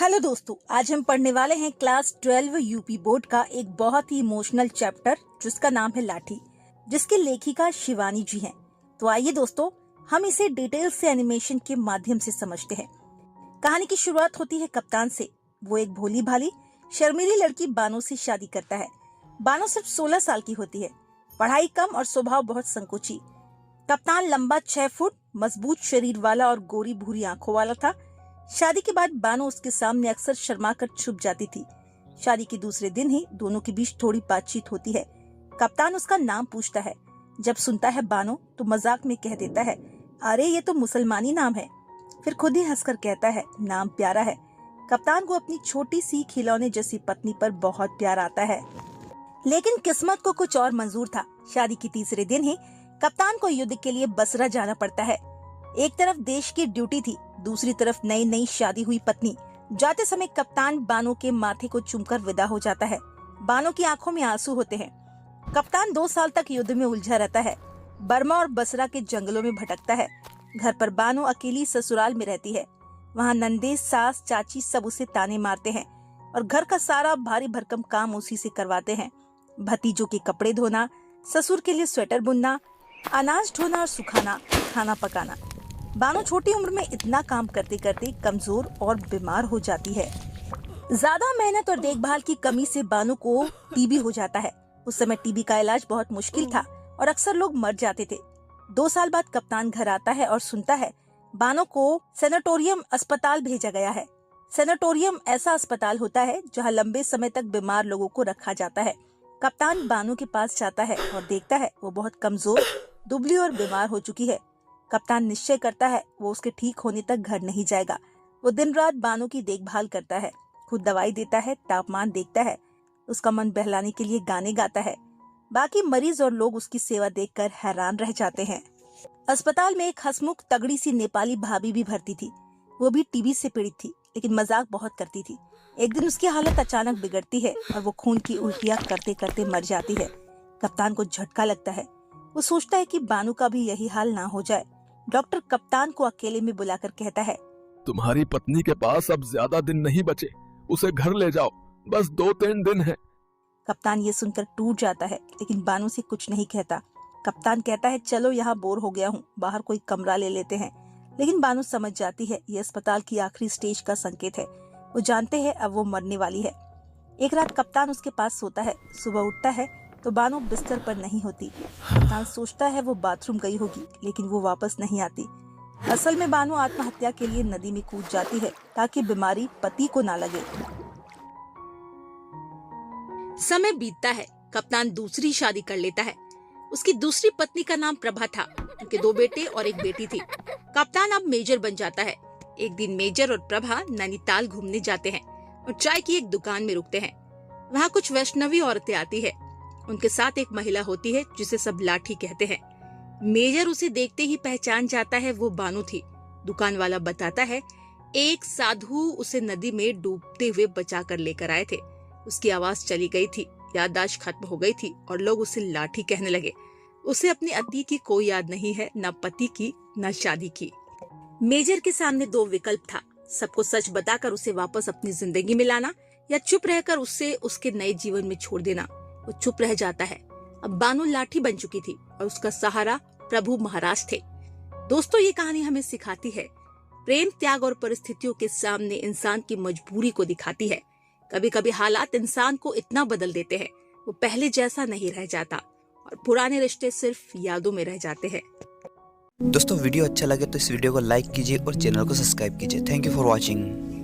Hello दोस्तों, आज हम पढ़ने वाले हैं क्लास 12 यूपी बोर्ड का एक बहुत ही इमोशनल चैप्टर जिसका नाम है लाठी, जिसके लेखिका शिवानी जी हैं। तो आइए दोस्तों, हम इसे डिटेल से एनिमेशन के माध्यम से समझते हैं। कहानी की शुरुआत होती है कप्तान से। वो एक भोली भाली शर्मीली लड़की बानो से शादी करता है। बानो सिर्फ 16 साल की होती है, पढ़ाई कम और स्वभाव बहुत संकोची। कप्तान लंबा 6 फुट, मजबूत शरीर वाला और गोरी भूरी आंखों वाला था। शादी के बाद बानो उसके सामने अक्सर शर्मा कर छुप जाती थी। शादी के दूसरे दिन ही दोनों के बीच थोड़ी बातचीत होती है। कप्तान उसका नाम पूछता है। जब सुनता है बानो तो मजाक में कह देता है, अरे ये तो मुसलमानी नाम है। फिर खुद ही हंसकर कहता है, नाम प्यारा है। कप्तान को अपनी छोटी सी खिलौने जैसी पत्नी पर बहुत प्यार आता है, लेकिन किस्मत को कुछ और मंजूर था। शादी के तीसरे दिन ही कप्तान को युद्ध के लिए बसरा जाना पड़ता है। एक तरफ देश की ड्यूटी थी, दूसरी तरफ नई नई शादी हुई पत्नी। जाते समय कप्तान बानो के माथे को चूमकर विदा हो जाता है। बानो की आंखों में आंसू होते हैं। कप्तान 2 साल तक युद्ध में उलझा रहता है। बर्मा और बसरा के जंगलों में भटकता है। घर पर बानो अकेली ससुराल में रहती है। वहाँ नंदे, सास, चाची सब उसे ताने मारते हैं और घर का सारा भारी भरकम काम उसी से करवाते हैं। भतीजों के कपड़े धोना, ससुर के लिए स्वेटर बुनना, अनाज ढोना और सुखाना, खाना पकाना। बानो छोटी उम्र में इतना काम करते करते कमजोर और बीमार हो जाती है। ज्यादा मेहनत और देखभाल की कमी से बानो को टीबी हो जाता है। उस समय टीबी का इलाज बहुत मुश्किल था और अक्सर लोग मर जाते थे। 2 साल बाद कप्तान घर आता है और सुनता है बानो को सेनेटोरियम अस्पताल भेजा गया है। सेनेटोरियम ऐसा अस्पताल होता है जहाँ लंबे समय तक बीमार लोगों को रखा जाता है। कप्तान बानो के पास जाता है और देखता है वो बहुत कमजोर, दुबली और बीमार हो चुकी है। कप्तान निश्चय करता है वो उसके ठीक होने तक घर नहीं जाएगा। वो दिन रात बानो की देखभाल करता है, खुद दवाई देता है, तापमान देखता है, उसका मन बहलाने के लिए गाने गाता है। बाकी मरीज और लोग उसकी सेवा देखकर हैरान रह जाते हैं। अस्पताल में एक हंसमुख तगड़ी सी नेपाली भाभी भी भर्ती थी। वो भी टीबी से पीड़ित थी, लेकिन मजाक बहुत करती थी। एक दिन उसकी हालत अचानक बिगड़ती है और वो खून की उल्टियां करते करते मर जाती है। कप्तान को झटका लगता है। वो सोचता है कि बानो का भी यही हाल ना हो जाए। डॉक्टर कप्तान को अकेले में बुलाकर कहता है, तुम्हारी पत्नी के पास अब ज्यादा दिन नहीं बचे, उसे घर ले जाओ, बस 2-3 दिन है। कप्तान ये सुनकर टूट जाता है, लेकिन बानो से कुछ नहीं कहता। कप्तान कहता है, चलो यहाँ बोर हो गया हूँ, बाहर कोई कमरा ले लेते हैं। लेकिन बानो समझ जाती है ये अस्पताल की आखिरी स्टेज का संकेत है। वो जानते हैं अब वो मरने वाली है। एक रात कप्तान उसके पास सोता है। सुबह उठता है तो बानो बिस्तर पर नहीं होती। कप्तान सोचता है वो बाथरूम गई होगी, लेकिन वो वापस नहीं आती। असल में बानो आत्महत्या के लिए नदी में कूद जाती है ताकि बीमारी पति को ना लगे। समय बीतता है। कप्तान दूसरी शादी कर लेता है। उसकी दूसरी पत्नी का नाम प्रभा था। उनके 2 बेटे और एक बेटी थी। कप्तान अब मेजर बन जाता है। एक दिन मेजर और प्रभा नैनीताल घूमने जाते हैं और चाय की एक दुकान में रुकते हैं। वहाँ कुछ वैष्णवी औरतें आती है। उनके साथ एक महिला होती है जिसे सब लाठी कहते हैं। मेजर उसे देखते ही पहचान जाता है वो बानो थी। दुकान वाला बताता है एक साधु उसे नदी में डूबते हुए बचा कर लेकर आए थे। उसकी आवाज चली गई थी, याददाश्त खत्म हो गई थी और लोग उसे लाठी कहने लगे। उसे अपने अतीत की कोई याद नहीं है, न पति की न शादी की। मेजर के सामने 2 विकल्प था, सबको सच बताकर उसे वापस अपनी जिंदगी में लाना या चुप रहकर उसे उसके नए जीवन में छोड़ देना। वो चुप रह जाता है। अब बानो लाठी बन चुकी थी और उसका सहारा प्रभु महाराज थे। दोस्तों, ये कहानी हमें सिखाती है प्रेम, त्याग और परिस्थितियों के सामने इंसान की मजबूरी को दिखाती है। कभी कभी हालात इंसान को इतना बदल देते हैं वो पहले जैसा नहीं रह जाता और पुराने रिश्ते सिर्फ यादों में रह जाते हैं। दोस्तों, वीडियो अच्छा लगे तो इस वीडियो को लाइक कीजिए और चैनल को सब्सक्राइब कीजिए। Thank you for watching.